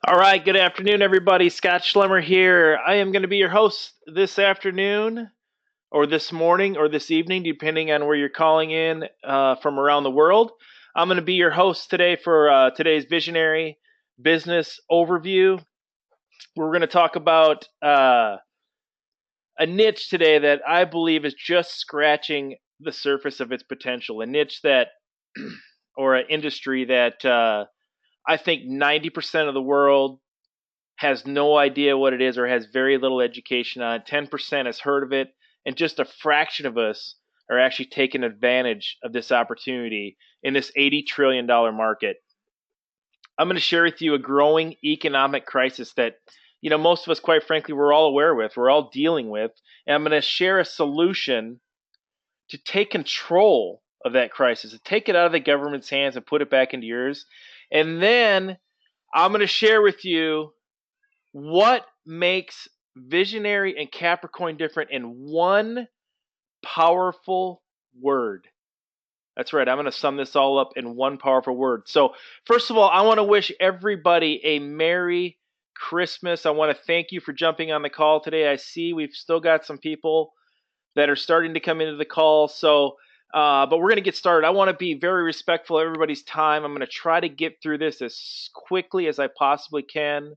All right, good afternoon, everybody. Scott Schlemmer here. I am going to be your host this afternoon, or this morning, or this evening, depending on where you're calling in from around the world. I'm going to be your host today for today's Visionary Business Overview. We're going to talk about a niche today that I believe is just scratching the surface of its potential. A niche that, or an industry that I think 90% of the world has no idea what it is or has very little education on it. 10% has heard of it, and just a fraction of us are actually taking advantage of this opportunity in this $80 trillion market. I'm going to share with you a growing economic crisis that, most of us, quite frankly, we're all aware with, we're all dealing with, and I'm going to share a solution to take control of that crisis, to take it out of the government's hands and put it back into yours. And then I'm going to share with you what makes Visionary and Capricoin different in one powerful word. That's right. I'm going to sum this all up in one powerful word. So, first of all, I want to wish everybody a Merry Christmas. I want to thank you for jumping on the call today. I see we've still got some people that are starting to come into the call. So, but we're going to get started. I want to be very respectful of everybody's time. I'm going to try to get through this as quickly as I possibly can.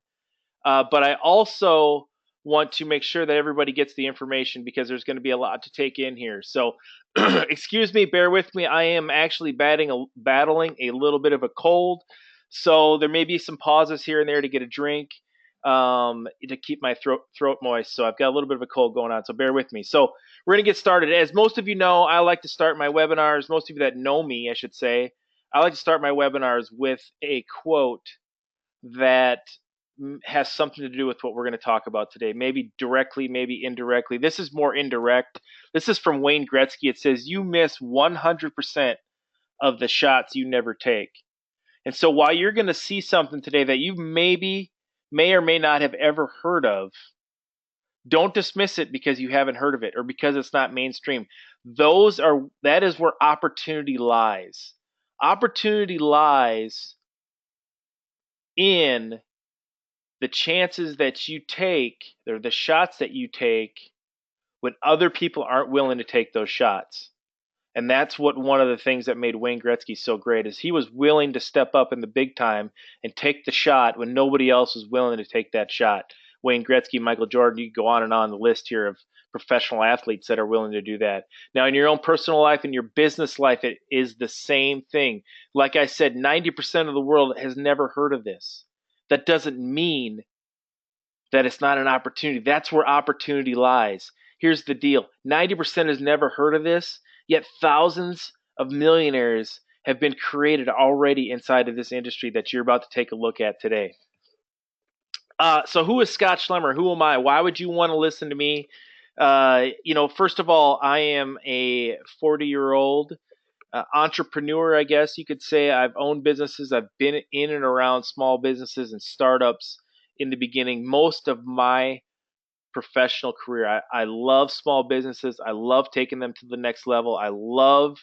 But I also want to make sure that everybody gets the information because there's going to be a lot to take in here. So, excuse me, bear with me. I am actually battling a little bit of a cold. So there may be some pauses here and there to get a drink to keep my throat moist. So I've got a little bit of a cold going on. So bear with me. So we're going to get started. As most of you know, I like to start my webinars. Most of you that know me, I should say, I like to start my webinars with a quote that has something to do with what we're going to talk about today. Maybe directly, maybe indirectly. This is more indirect. This is from Wayne Gretzky. It says, "You miss 100% of the shots you never take." And so while you're going to see something today that you may or may not have ever heard of, don't dismiss it because you haven't heard of it or because it's not mainstream. That is where opportunity lies. Opportunity lies in the chances that you take, or the shots that you take when other people aren't willing to take those shots. And that's what one of the things that made Wayne Gretzky so great is he was willing to step up in the big time and take the shot when nobody else was willing to take that shot. Wayne Gretzky, Michael Jordan, you can go on and on the list here of professional athletes that are willing to do that. Now, in your own personal life and your business life, it is the same thing. Like I said, 90% of the world has never heard of this. That doesn't mean that it's not an opportunity. That's where opportunity lies. Here's the deal. 90% has never heard of this, yet thousands of millionaires have been created already inside of this industry that you're about to take a look at today. So who is Scott Schlemmer? Who am I? Why would you want to listen to me? First of all, I am a 40-year-old entrepreneur, I guess you could say. I've owned businesses. I've been in and around small businesses and startups in the beginning. Most of my professional career, I love small businesses. I love taking them to the next level. I love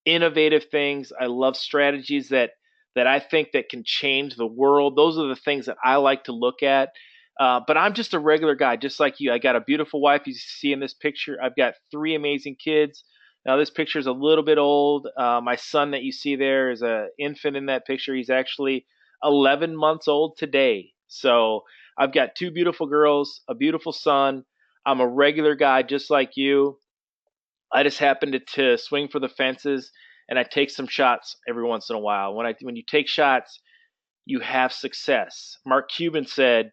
innovative things. I love strategies that I think that can change the world. Those are the things that I like to look at. But I'm just a regular guy, just like you. I got a beautiful wife you see in this picture. I've got three amazing kids. Now this picture is a little bit old. My son that you see there is an infant in that picture. He's actually 11 months old today. So I've got two beautiful girls, a beautiful son. I'm a regular guy just like you. I just happen to swing for the fences and I take some shots every once in a while. When you take shots, you have success. Mark Cuban said,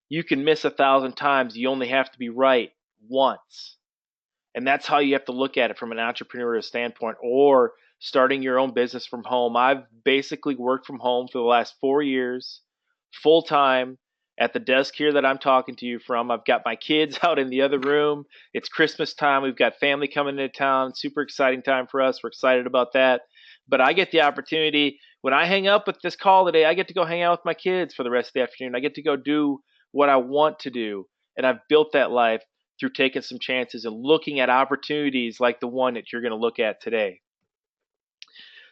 "You can miss 1,000 times. You only have to be right once." And that's how you have to look at it from an entrepreneurial standpoint or starting your own business from home. I've basically worked from home for the last 4 years, full time, at the desk here that I'm talking to you from. I've got my kids out in the other room. It's Christmas time. We've got family coming into town. Super exciting time for us. We're excited about that. But I get the opportunity when I hang up with this call today, I get to go hang out with my kids for the rest of the afternoon. I get to go do what I want to do. And I've built that life through taking some chances and looking at opportunities like the one that you're going to look at today.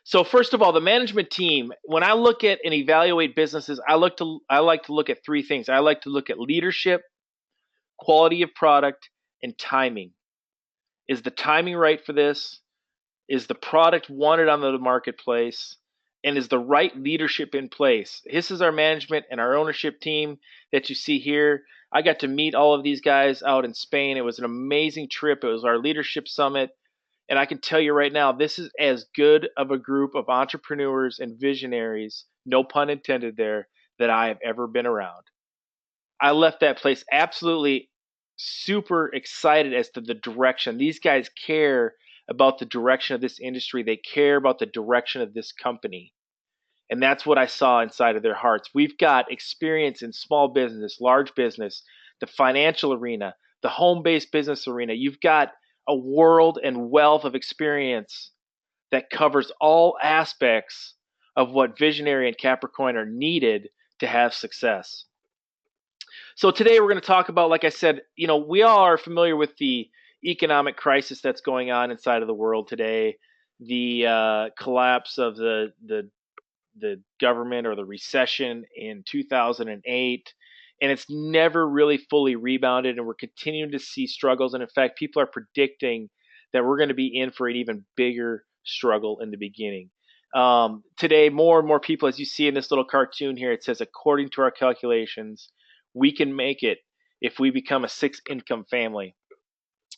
So first of all, the management team, when I look at and evaluate businesses, I like to look at three things. I like to look at leadership, quality of product, and timing. Is the timing right for this? Is the product wanted on the marketplace? And is the right leadership in place? This is our management and our ownership team that you see here. I got to meet all of these guys out in Spain. It was an amazing trip. It was our leadership summit. And I can tell you right now, this is as good of a group of entrepreneurs and visionaries, no pun intended there, that I have ever been around. I left that place absolutely super excited as to the direction. These guys care about the direction of this industry. They care about the direction of this company. And that's what I saw inside of their hearts. We've got experience in small business, large business, the financial arena, the home based business arena. You've got a world and wealth of experience that covers all aspects of what Visionary and Capricoin are needed to have success. So today we're going to talk about, like I said, we all are familiar with the economic crisis that's going on inside of the world today, the collapse of the government or the recession in 2008, and it's never really fully rebounded, and we're continuing to see struggles. And in fact, people are predicting that we're going to be in for an even bigger struggle in the beginning. Today, more and more people, as you see in this little cartoon here, it says, according to our calculations, we can make it if we become a six income family.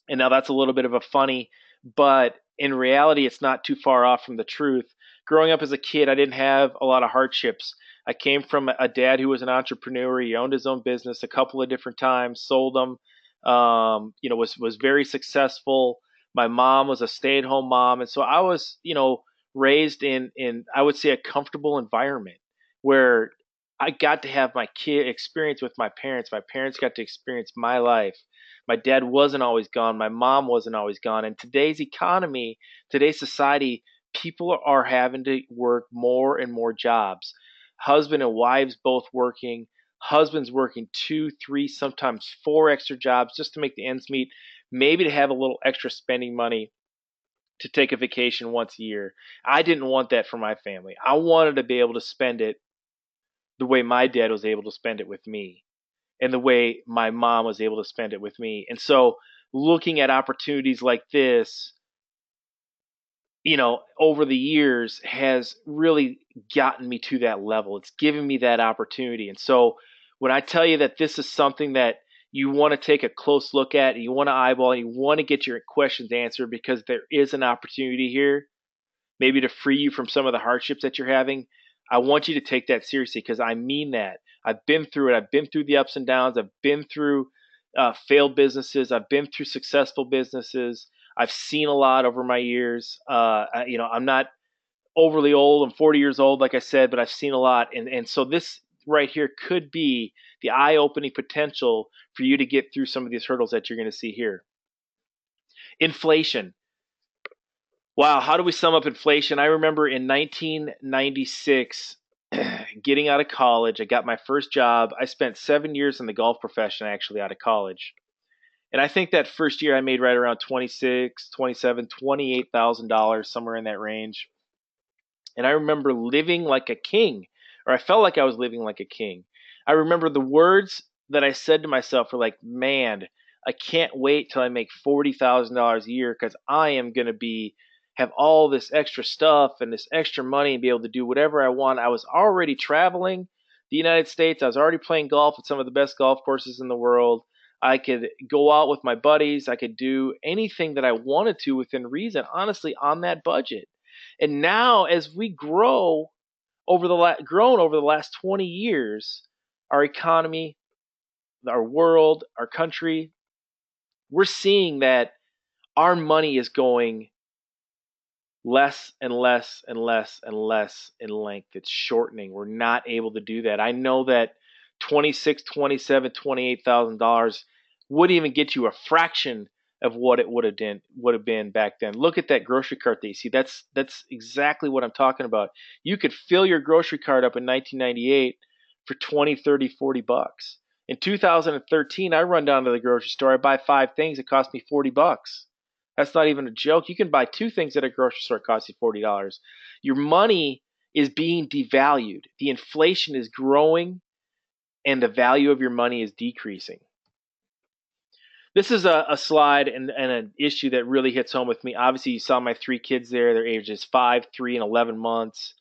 And now that's a little bit of a funny, but in reality, it's not too far off from the truth. Growing up as a kid, I didn't have a lot of hardships. I came from a dad who was an entrepreneur. He owned his own business a couple of different times, sold them. Was very successful. My mom was a stay-at-home mom, and so I was, raised in I would say a comfortable environment where I got to have my kid experience with my parents. My parents got to experience my life. My dad wasn't always gone. My mom wasn't always gone. And today's economy, today's society, people are having to work more and more jobs. Husband and wives both working. Husband's working two, three, sometimes four extra jobs just to make the ends meet, maybe to have a little extra spending money to take a vacation once a year. I didn't want that for my family. I wanted to be able to spend it the way my dad was able to spend it with me and the way my mom was able to spend it with me. And so looking at opportunities like this, over the years has really gotten me to that level. It's given me that opportunity. And so when I tell you that this is something that you want to take a close look at, and you want to eyeball, and you want to get your questions answered because there is an opportunity here, maybe to free you from some of the hardships that you're having, I want you to take that seriously because I mean that. I've been through it. I've been through the ups and downs. I've been through failed businesses. I've been through successful businesses. I've seen a lot over my years. I'm not overly old. I'm 40 years old, like I said, but I've seen a lot. And so this right here could be the eye-opening potential for you to get through some of these hurdles that you're going to see here. Inflation. Wow, how do we sum up inflation? I remember in 1996, getting out of college, I got my first job. I spent 7 years in the golf profession actually out of college. And I think that first year I made right around 26, 27, $28,000, somewhere in that range. And I remember living like a king, or I felt like I was living like a king. I remember the words that I said to myself were like, man, I can't wait till I make $40,000 a year because I am going to have all this extra stuff and this extra money and be able to do whatever I want. I was already traveling the United States. I was already playing golf at some of the best golf courses in the world. I could go out with my buddies. I could do anything that I wanted to within reason, honestly, on that budget. And now, as we grown over the last 20 years, our economy, our world, our country, we're seeing that our money is going less and less and less and less in length. It's shortening. We're not able to do that. I know that 26, 27, $28,000 wouldn't even get you a fraction of what it would have been back then. Look at that grocery cart that you see. That's exactly what I'm talking about. You could fill your grocery cart up in 1998 for 20, 30, 40 bucks. In 2013, I run down to the grocery store, I buy 5 things, it cost me 40 bucks. That's not even a joke. You can buy two things at a grocery store that cost you $40. Your money is being devalued. The inflation is growing and the value of your money is decreasing. This is a slide and an issue that really hits home with me. Obviously, you saw my three kids there. Their ages 5, 3, and 11 months.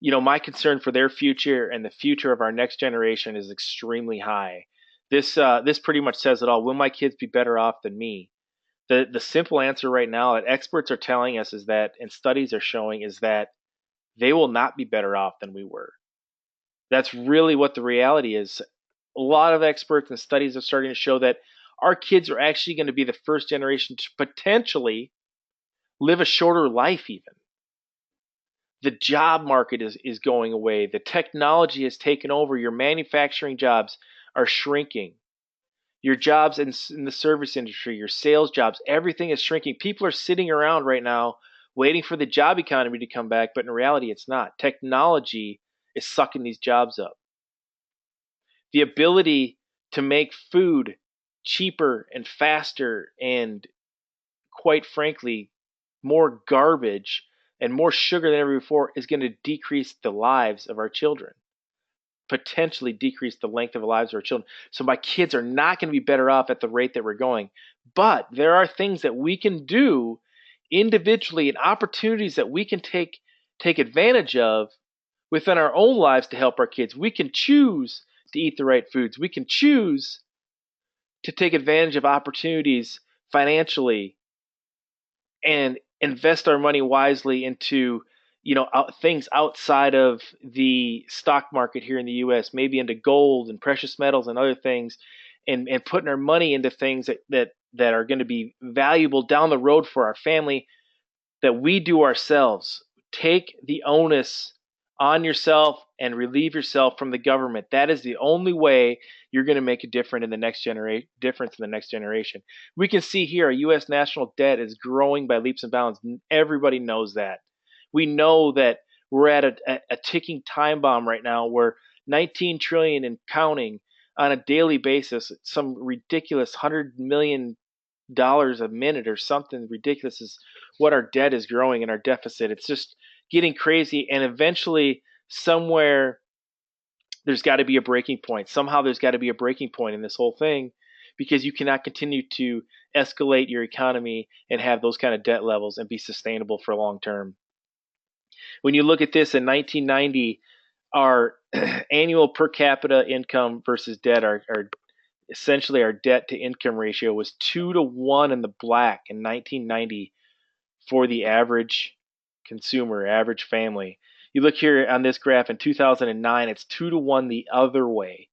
My concern for their future and the future of our next generation is extremely high. This pretty much says it all. Will my kids be better off than me? The simple answer right now that experts are telling us is that, and studies are showing, is that they will not be better off than we were. That's really what the reality is. A lot of experts and studies are starting to show that our kids are actually going to be the first generation to potentially live a shorter life even. The job market is going away. The technology has taken over. Your manufacturing jobs are shrinking. Your jobs in the service industry, your sales jobs, everything is shrinking. People are sitting around right now waiting for the job economy to come back, but in reality, it's not. Technology is sucking these jobs up. The ability to make food cheaper and faster and, quite frankly, more garbage and more sugar than ever before is going to decrease the lives of our children, potentially decrease the length of the lives of our children. So my kids are not going to be better off at the rate that we're going. But there are things that we can do individually and opportunities that we can take advantage of within our own lives to help our kids. We can choose to eat the right foods. We can choose to take advantage of opportunities financially and invest our money wisely into things outside of the stock market here in the US, maybe into gold and precious metals and other things, and putting our money into things that are going to be valuable down the road for our family that we do ourselves. Take the onus on yourself and relieve yourself from the government. That is the only way you're going to make a difference in the next generation. We can see here our U.S. national debt is growing by leaps and bounds. Everybody knows that. We know that we're at a ticking time bomb right now where 19 trillion and counting on a daily basis, some ridiculous $100 million a minute or something ridiculous is what our debt is growing and our deficit. It's just getting crazy, and eventually somewhere there's got to be a breaking point. Somehow there's got to be a breaking point in this whole thing, because you cannot continue to escalate your economy and have those kind of debt levels and be sustainable for long term. When you look at this in 1990, our annual per capita income versus debt, essentially our debt to income ratio was 2-to-1 in the black in 1990 for the average consumer, average family. You look here on this graph in 2009, it's 2-to-1 the other way,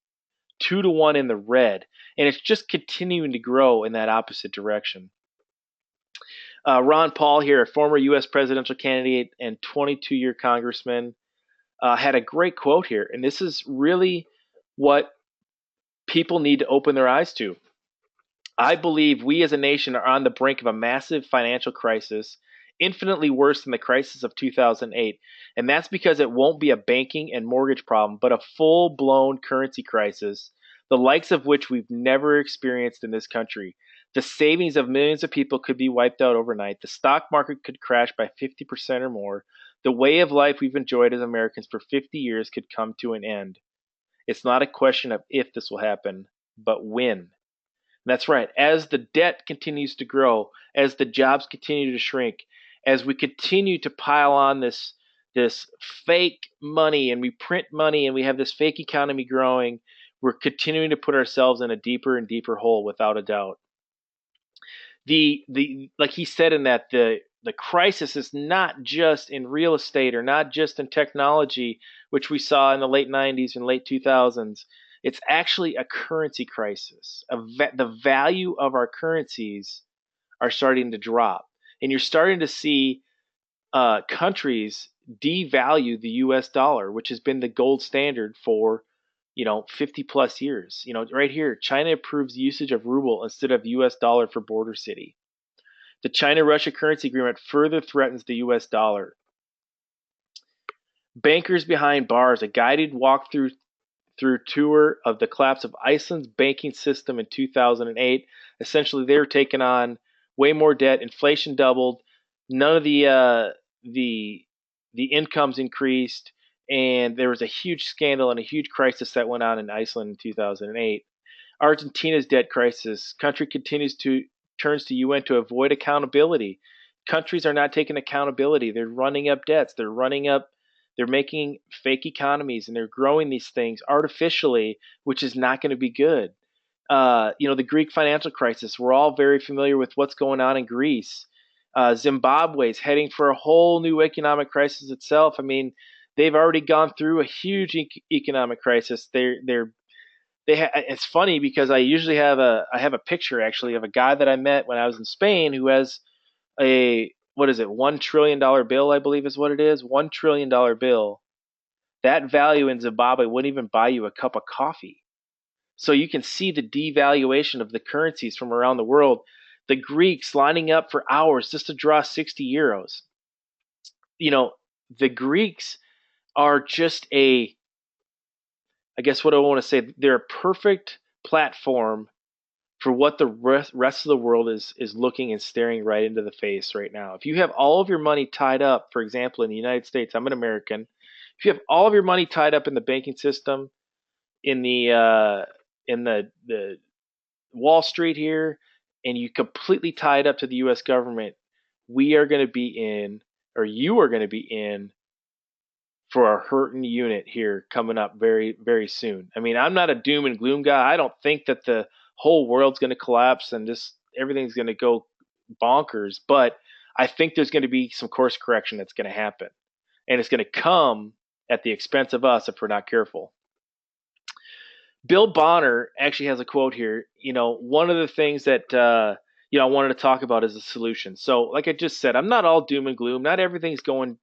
2-to-1 in the red, and it's just continuing to grow in that opposite direction. Ron Paul here, a former U.S. presidential candidate and 22-year congressman, had a great quote here, and this is really what people need to open their eyes to. I believe we as a nation are on the brink of a massive financial crisis, infinitely worse than the crisis of 2008. And that's because it won't be a banking and mortgage problem, but a full-blown currency crisis, the likes of which we've never experienced in this country. The savings of millions of people could be wiped out overnight. The stock market could crash by 50% or more. The way of life we've enjoyed as Americans for 50 years could come to an end. It's not a question of if this will happen, but when. And that's right. As the debt continues to grow, as the jobs continue to shrink, as we continue to pile on this fake money and we print money and we have this fake economy growing, we're continuing to put ourselves in a deeper and deeper hole without a doubt. Like he said in that, the crisis is not just in real estate or not just in technology, which we saw in the late 90s and late 2000s. It's actually a currency crisis. The value of our currencies are starting to drop. And you're starting to see countries devalue the U.S. dollar, which has been the gold standard for 50 plus years. Right here, China approves usage of ruble instead of U.S. dollar for border city. The China-Russia currency agreement further threatens the U.S. dollar. Bankers behind bars, a guided walkthrough tour of the collapse of Iceland's banking system in 2008. Essentially, they were taking on way more debt, inflation doubled, none of the the incomes increased, and there was a huge scandal and a huge crisis that went on in Iceland in 2008. Argentina's debt crisis. Country continues to turns to UN to avoid accountability. Countries are not taking accountability. They're running up debts. They're making fake economies and they're growing these things artificially, which is not going to be good. The Greek financial crisis. We're all very familiar with what's going on in Greece. Zimbabwe is heading for a whole new economic crisis itself. I mean, they've already gone through a huge economic crisis. It's funny because I have a picture actually of a guy that I met when I was in Spain who has a what is it, $1 trillion bill, I believe is what it is, $1 trillion bill. That value in Zimbabwe wouldn't even buy you a cup of coffee. So you can see the devaluation of the currencies from around the world. The Greeks lining up for hours just to draw 60 euros. The Greeks are just I guess what I want to say, they're a perfect platform for what the rest of the world is looking and staring right into the face right now. If you have all of your money tied up, for example, in the United States, I'm an American. If you have all of your money tied up in the banking system, in the Wall Street here, and you completely tie it up to the U.S. government, we are going to be in, or you are going to be in, for a hurting unit here coming up very, very soon. I mean, I'm not a doom and gloom guy. I don't think that the whole world's going to collapse and just everything's going to go bonkers, but I think there's going to be some course correction that's going to happen. And it's going to come at the expense of us if we're not careful. Bill Bonner actually has a quote here. One of the things that I wanted to talk about is the solution. So, like I just said, I'm not all doom and gloom. Not everything's going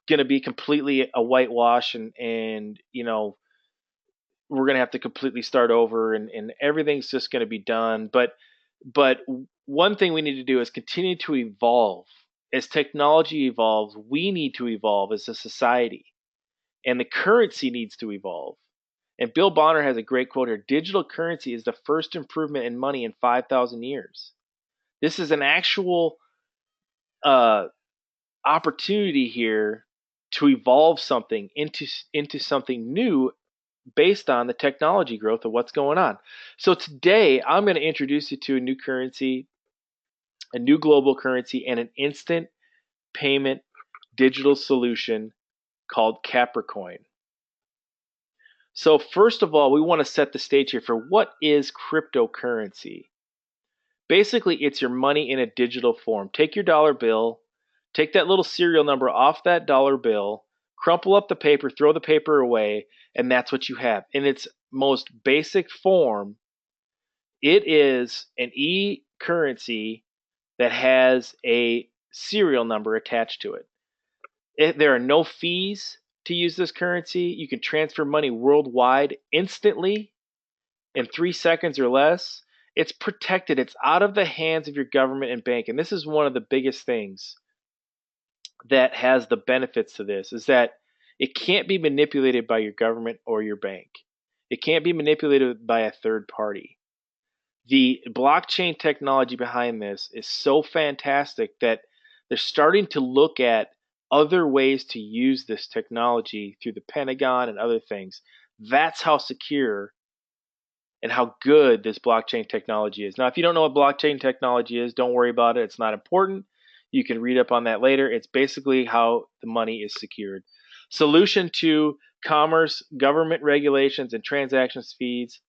to be completely a whitewash, and we're going to have to completely start over, and everything's just going to be done. But one thing we need to do is continue to evolve. As technology evolves, we need to evolve as a society, and the currency needs to evolve. And Bill Bonner has a great quote here: digital currency is the first improvement in money in 5,000 years. This is an actual opportunity here to evolve something into something new based on the technology growth of what's going on. So today I'm going to introduce you to a new currency, a new global currency, and an instant payment digital solution called Capricoin. So first of all, we want to set the stage here for what is cryptocurrency. Basically, it's your money in a digital form. Take your dollar bill, take that little serial number off that dollar bill, crumple up the paper, throw the paper away, and that's what you have. In its most basic form, it is an e-currency that has a serial number attached to it. There are no fees to use this currency. You can transfer money worldwide instantly in 3 seconds or less. It's protected. It's out of the hands of your government and bank. And this is one of the biggest things that has the benefits to this, is that it can't be manipulated by your government or your bank. It can't be manipulated by a third party. The blockchain technology behind this is so fantastic that they're starting to look at other ways to use this technology through the Pentagon and other things. That's how secure and how good this blockchain technology is. Now, if you don't know what blockchain technology is, don't worry about it. It's not important. You can read up on that later. It's basically how the money is secured. Solution to commerce, government regulations, and transactions fees.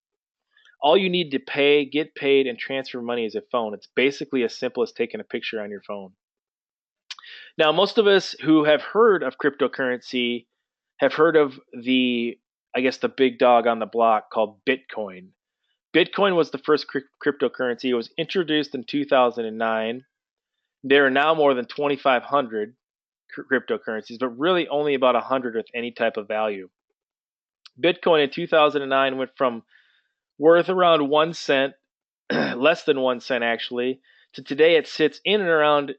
All you need to pay, get paid, and transfer money is a phone. It's basically as simple as taking a picture on your phone. Now, most of us who have heard of cryptocurrency have heard of the big dog on the block called Bitcoin. Bitcoin was the first cryptocurrency. It was introduced in 2009. There are now more than 2,500 cryptocurrencies, but really only about 100 with any type of value. Bitcoin in 2009 went from worth around 1 cent, less than 1 cent actually, to today it sits in and around,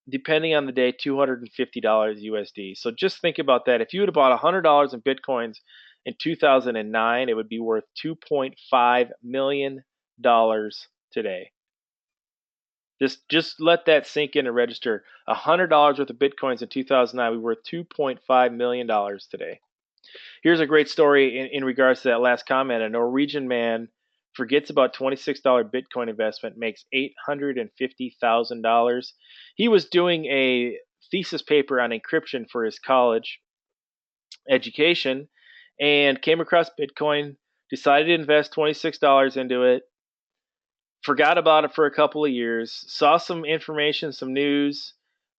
depending on the day, $250 USD. So just think about that. If you would have bought $100 in Bitcoins in 2009, it would be worth $2.5 million today. Just let that sink in and register. $100 worth of Bitcoins in 2009, we were worth $2.5 million today. Here's a great story in regards to that last comment. A Norwegian man forgets about $26 Bitcoin investment, makes $850,000. He was doing a thesis paper on encryption for his college education and came across Bitcoin, decided to invest $26 into it, forgot about it for a couple of years, saw some information, some news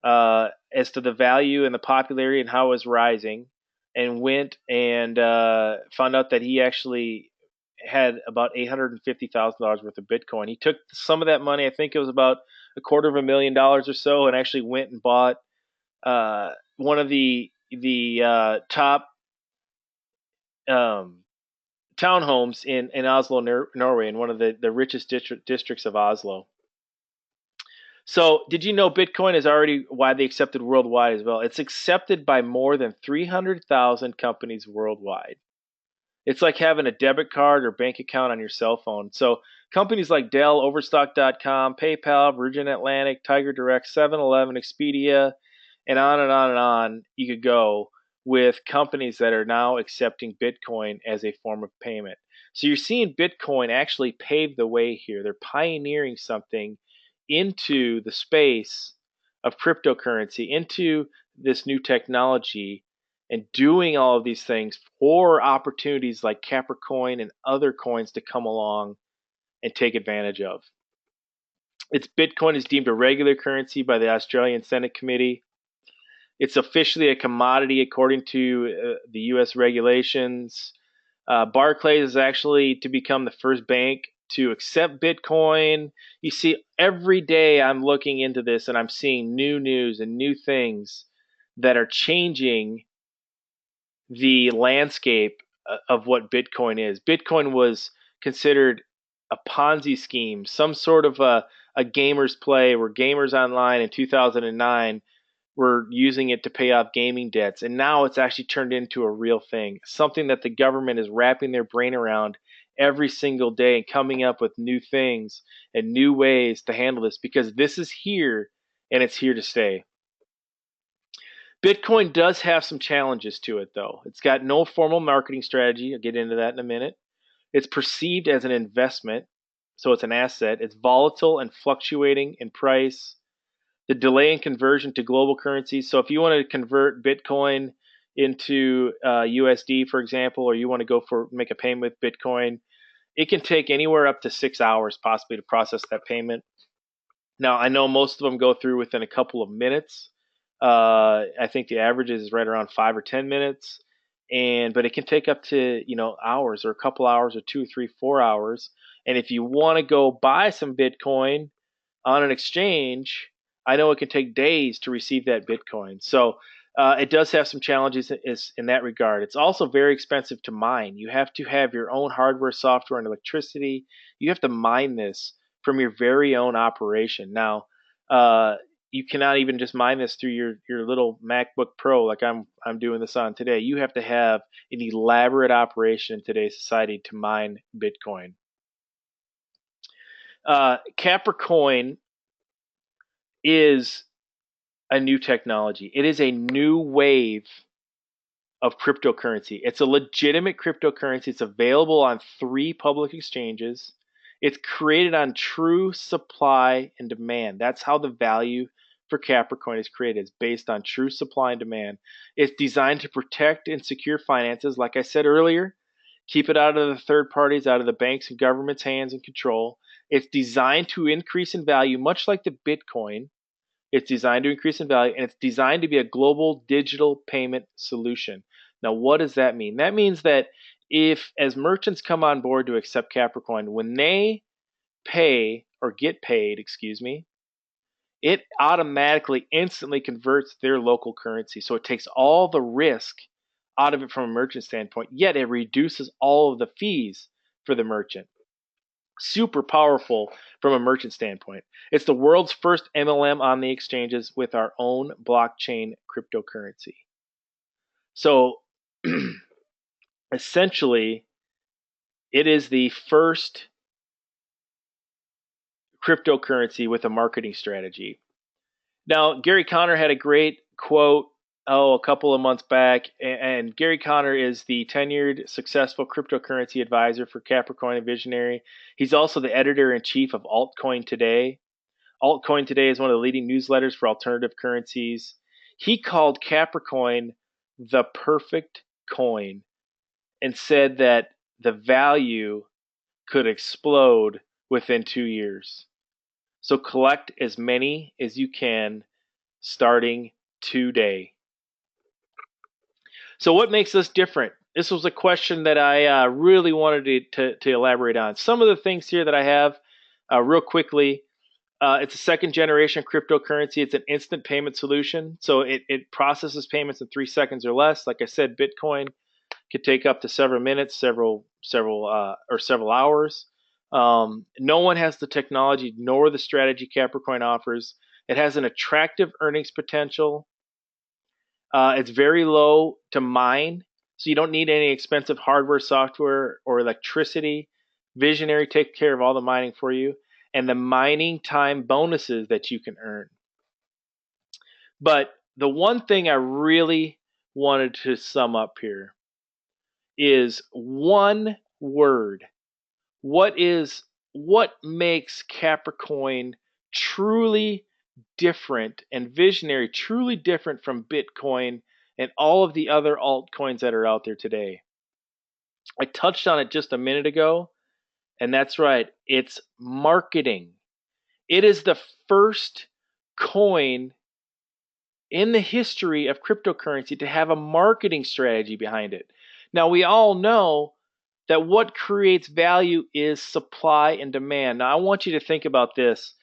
as to the value and the popularity and how it was rising, and went and found out that he actually had about $850,000 worth of Bitcoin. He took some of that money, I think it was about $250,000 or so, and actually went and bought one of the top um, townhomes in Oslo, Norway, in one of the richest districts of Oslo. So, did you know Bitcoin is already widely accepted worldwide as well? It's accepted by more than 300,000 companies worldwide. It's like having a debit card or bank account on your cell phone. So, companies like Dell, Overstock.com, PayPal, Virgin Atlantic, Tiger Direct, 7-Eleven, Expedia, and on and on and on you could go with companies that are now accepting Bitcoin as a form of payment. So you're seeing Bitcoin actually pave the way here. They're pioneering something into the space of cryptocurrency, into this new technology, and doing all of these things for opportunities like Capricoin and other coins to come along and take advantage of. Its Bitcoin is deemed a regular currency by the Australian Senate Committee. It's officially a commodity according to the U.S. regulations. Barclays is actually to become the first bank to accept Bitcoin. You see, every day I'm looking into this and I'm seeing new news and new things that are changing the landscape of what Bitcoin is. Bitcoin was considered a Ponzi scheme, some sort of a gamer's play where gamers online in 2009 were using it to pay off gaming debts. And now it's actually turned into a real thing, something that the government is wrapping their brain around every single day and coming up with new things and new ways to handle this because this is here and it's here to stay. Bitcoin does have some challenges to it, though. It's got no formal marketing strategy. I'll get into that in a minute. It's perceived as an investment, so it's an asset. It's volatile and fluctuating in price. The delay in conversion to global currencies. So if you want to convert Bitcoin into USD, for example, or you want to go for make a payment with Bitcoin, it can take anywhere up to 6 hours possibly to process that payment. Now, I know most of them go through within a couple of minutes. I think the average is right around 5 or 10 minutes, but it can take up to hours or a couple hours or 2, 3, 4 hours. And if you want to go buy some Bitcoin on an exchange, I know it can take days to receive that Bitcoin. So it does have some challenges in that regard. It's also very expensive to mine. You have to have your own hardware, software, and electricity. You have to mine this from your very own operation. Now, you cannot even just mine this through your little MacBook Pro like I'm doing this on today. You have to have an elaborate operation in today's society to mine Bitcoin. Capricoin is a new technology. It is a new wave of cryptocurrency. It's a legitimate cryptocurrency. It's available on 3 public exchanges. It's created on true supply and demand. That's how the value for Capricoin is created. It's based on true supply and demand. It's designed to protect and secure finances, like I said earlier. Keep it out of the third parties, out of the banks and government's hands and control. It's designed to increase in value, much like the Bitcoin. It's designed to increase in value, and it's designed to be a global digital payment solution. Now, what does that mean? That means that if, as merchants come on board to accept Capricoin, when they pay or get paid, it automatically, instantly converts their local currency. So it takes all the risk out of it from a merchant standpoint, yet it reduces all of the fees for the merchant. Super powerful from a merchant standpoint. It's the world's first MLM on the exchanges with our own blockchain cryptocurrency. So essentially, it is the first cryptocurrency with a marketing strategy. Now, Gary Conner had a great quote, a couple of months back, and Gary Conner is the tenured, successful cryptocurrency advisor for Capricoin and Visionary. He's also the editor-in-chief of Altcoin Today. Altcoin Today is one of the leading newsletters for alternative currencies. He called Capricoin the perfect coin and said that the value could explode within 2 years. So collect as many as you can starting today. So what makes us different? This was a question that I really wanted to elaborate on. Some of the things here that I have real quickly. It's a second generation cryptocurrency. It's an instant payment solution. So it processes payments in 3 seconds or less. Like I said, Bitcoin could take up to several minutes, several hours. No one has the technology nor the strategy Capricoin offers. It has an attractive earnings potential. It's very low to mine, so you don't need any expensive hardware, software, or electricity. Visionary takes care of all the mining for you, and the mining time bonuses that you can earn. But the one thing I really wanted to sum up here is one word. What makes Capricoin truly different and Visionary truly different from Bitcoin and all of the other altcoins that are out there today? I touched on it just a minute ago, and that's right, it's marketing. It is the first coin in the history of cryptocurrency to have a marketing strategy behind it. Now, we all know that what creates value is supply and demand. Now, I want you to think about this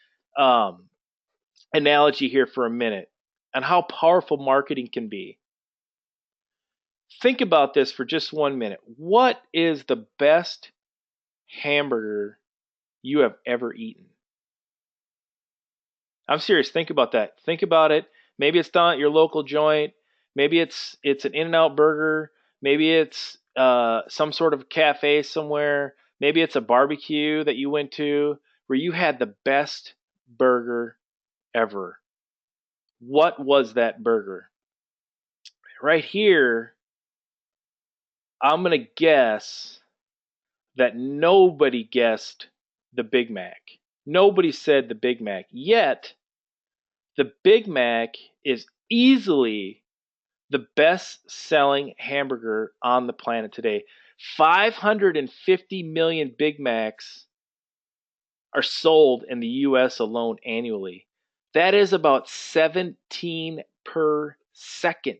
analogy here for a minute and how powerful marketing can be. Think about this for just 1 minute. What is the best hamburger you have ever eaten? I'm serious. Think about that. Think about it. Maybe it's down at your local joint. Maybe it's an In-N-Out burger. Maybe it's some sort of cafe somewhere. Maybe it's a barbecue that you went to where you had the best burger ever. What was that burger? Right here, I'm going to guess that nobody guessed the Big Mac. Nobody said the Big Mac. Yet, the Big Mac is easily the best-selling hamburger on the planet today. 550 million Big Macs are sold in the U.S. alone annually. That is about 17 per second.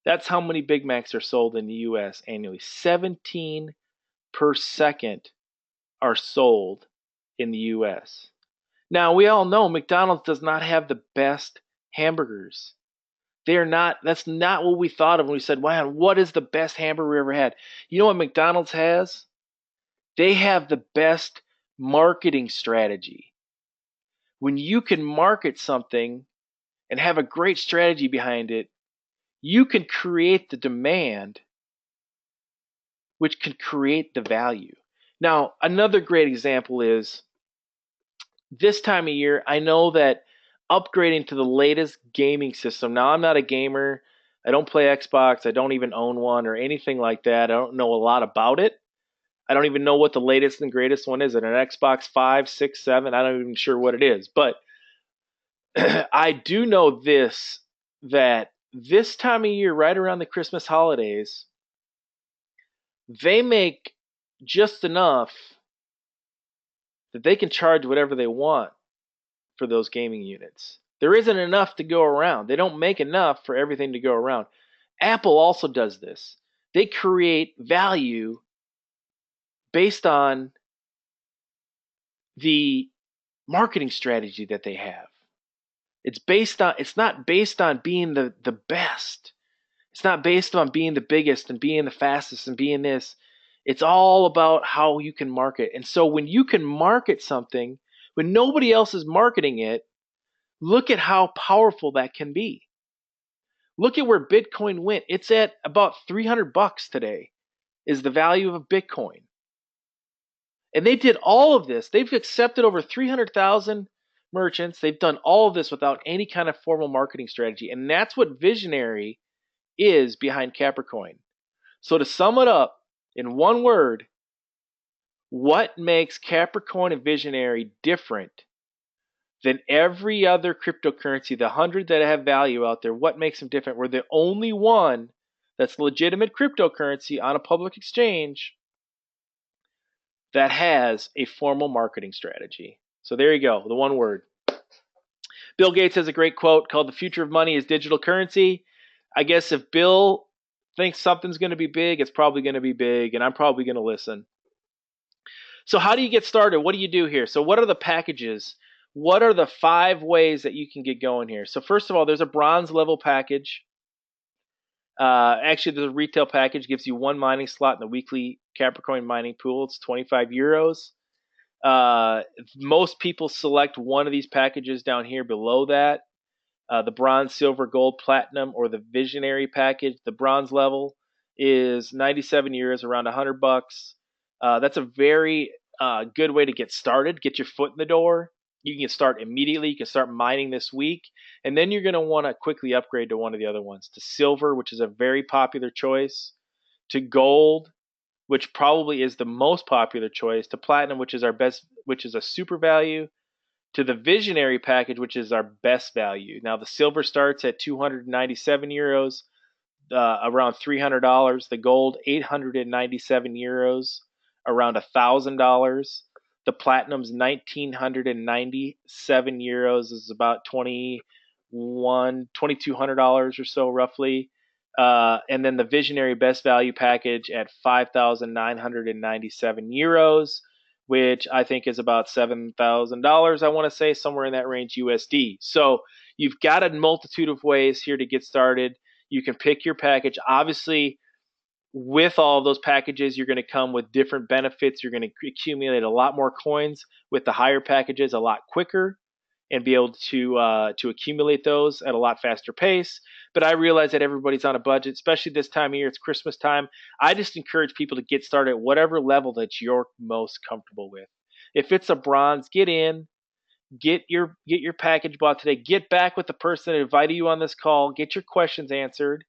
That's how many Big Macs are sold in the U.S. annually. 17 per second are sold in the U.S. Now, we all know McDonald's does not have the best hamburgers. That's not what we thought of when we said, wow, what is the best hamburger we ever had? You know what McDonald's has? They have the best marketing strategy. When you can market something and have a great strategy behind it, you can create the demand, which can create the value. Now, another great example is this time of year, I know that upgrading to the latest gaming system. Now, I'm not a gamer. I don't play Xbox. I don't even own one or anything like that. I don't know a lot about it. I don't even know what the latest and greatest one is. An Xbox 5, 6, 7? I'm not even sure what it is. But I do know this, that this time of year, right around the Christmas holidays, they make just enough that they can charge whatever they want for those gaming units. There isn't enough to go around. They don't make enough for everything to go around. Apple also does this. They create value based on the marketing strategy that they have. It's not based on being the best. It's not based on being the biggest and being the fastest and being this. It's all about how you can market. And so when you can market something, when nobody else is marketing it, look at how powerful that can be. Look at where Bitcoin went. It's at about $300 today is the value of a Bitcoin. And they did all of this. They've accepted over 300,000 merchants. They've done all of this without any kind of formal marketing strategy. And that's what Visionary is behind Capricoin. So to sum it up in one word, what makes Capricoin and Visionary different than every other cryptocurrency, the 100 that have value out there? What makes them different? We're the only one that's legitimate cryptocurrency on a public exchange that has a formal marketing strategy. So there you go, the one word. Bill Gates has a great quote called "The future of money is digital currency." I guess if Bill thinks something's going to be big, it's probably going to be big, and I'm probably going to listen. So how do you get started? What do you do here? So what are the packages? What are the 5 ways that you can get going here? So first of all, there's a bronze level package. Actually, the retail package gives you 1 mining slot in the weekly Capricoin mining pool. It's 25 euros. Most people select one of these packages down here below that. The bronze, silver, gold, platinum, or the visionary package. The bronze level is 97 euros, around 100 bucks. That's a very good way to get started, get your foot in the door. You can start immediately. You can start mining this week. And then you're going to want to quickly upgrade to one of the other ones, to silver, which is a very popular choice, to gold, which probably is the most popular choice, to platinum, which is our best, which is a super value, to the visionary package, which is our best value. Now the silver starts at 297 euros, around $300. The gold, 897 euros, around $1,000. The platinum's 1,997 euros, is about $2,200 or so roughly. And then the visionary best value package at 5,997 euros, which I think is about $7,000, I want to say, somewhere in that range USD. So you've got a multitude of ways here to get started. You can pick your package. Obviously, with all of those packages, you're going to come with different benefits. You're going to accumulate a lot more coins with the higher packages a lot quicker, and be able to accumulate those at a lot faster pace. But I realize that everybody's on a budget, especially this time of year. It's Christmas time. I just encourage people to get started at whatever level that you're most comfortable with. If it's a bronze, get in, get your package bought today. Get back with the person that invited you on this call. Get your questions answered.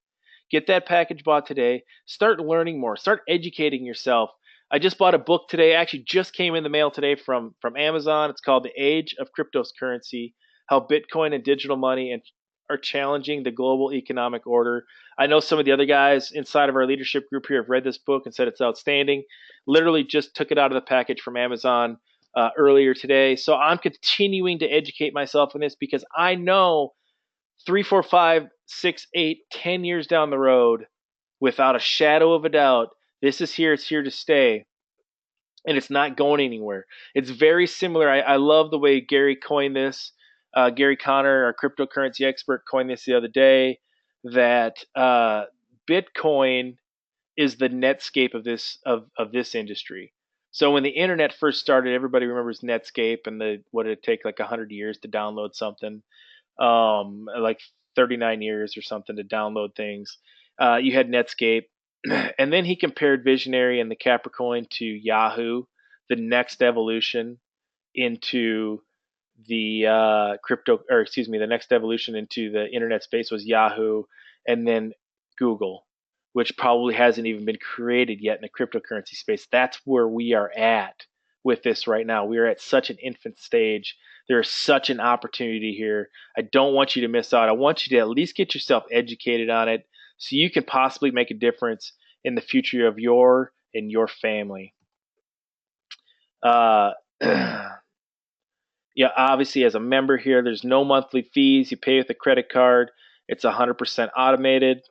Get that package bought today. Start learning more. Start educating yourself. I just bought a book today. Actually, just came in the mail today from Amazon. It's called The Age of Cryptocurrency: How Bitcoin and Digital Money are Challenging the Global Economic Order. I know some of the other guys inside of our leadership group here have read this book and said it's outstanding. Literally just took it out of the package from Amazon earlier today. So I'm continuing to educate myself in this, because I know 3, 4, 5, 6, 8, 10 years down the road, without a shadow of a doubt, this is here. It's here to stay, and it's not going anywhere. It's very similar. I love the way Gary coined this. Gary Connor, our cryptocurrency expert, coined this the other day, that Bitcoin is the Netscape of this industry. So when the internet first started, everybody remembers Netscape and what did it take, like 100 years to download something, like 39 years or something to download things. You had Netscape, and then he compared Visionary and the Capricoin to Yahoo, the next evolution into the the next evolution into the internet space was Yahoo, and then Google, which probably hasn't even been created yet in the cryptocurrency space. That's where we are at with this right now. We are at such an infant stage. There is such an opportunity here. I don't want you to miss out. I want you to at least get yourself educated on it, so you can possibly make a difference in the future of your and your family. Yeah, obviously as a member here, there's no monthly fees. You pay with a credit card. It's 100% automated.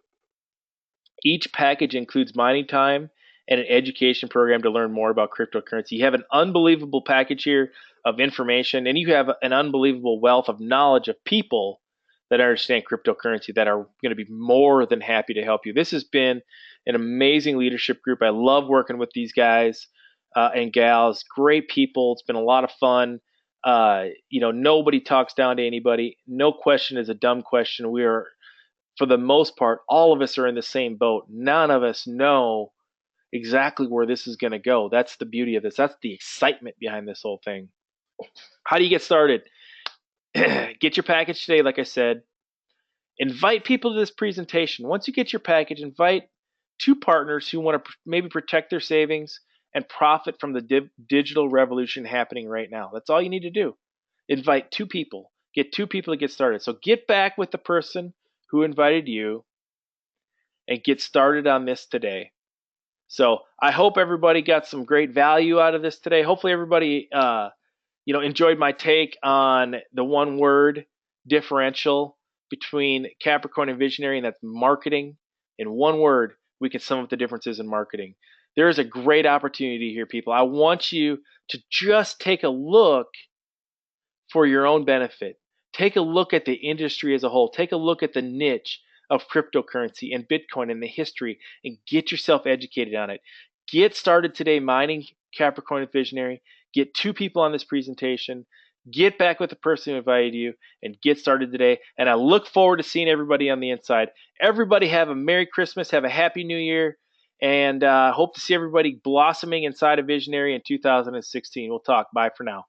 Each package includes mining time and an education program to learn more about cryptocurrency. You have an unbelievable package here of information, and you have an unbelievable wealth of knowledge of people that understand cryptocurrency that are going to be more than happy to help you. This has been an amazing leadership group. I love working with these guys and gals. Great people. It's been a lot of fun. Nobody talks down to anybody. No question is a dumb question. We are, for the most part, all of us are in the same boat. None of us know exactly where this is going to go. That's the beauty of this. That's the excitement behind this whole thing. How do you get started? Get your package today, like I said. Invite people to this presentation. Once you get your package, invite two partners who want to maybe protect their savings and profit from the digital revolution happening right now. That's all you need to do. Invite two people. Get two people to get started. So get back with the person who invited you and get started on this today. So I hope everybody got some great value out of this today. Hopefully everybody enjoyed my take on the one word differential between Capricorn and Visionary, and that's marketing. In one word, we can sum up the differences in marketing. There is a great opportunity here, people. I want you to just take a look for your own benefit. Take a look at the industry as a whole. Take a look at the niche of cryptocurrency and Bitcoin and the history and get yourself educated on it. Get started today mining Capricorn and Visionary. Get two people on this presentation. Get back with the person who invited you and get started today. And I look forward to seeing everybody on the inside. Everybody have a Merry Christmas. Have a Happy New Year. And hope to see everybody blossoming inside of Visionary in 2016. We'll talk. Bye for now.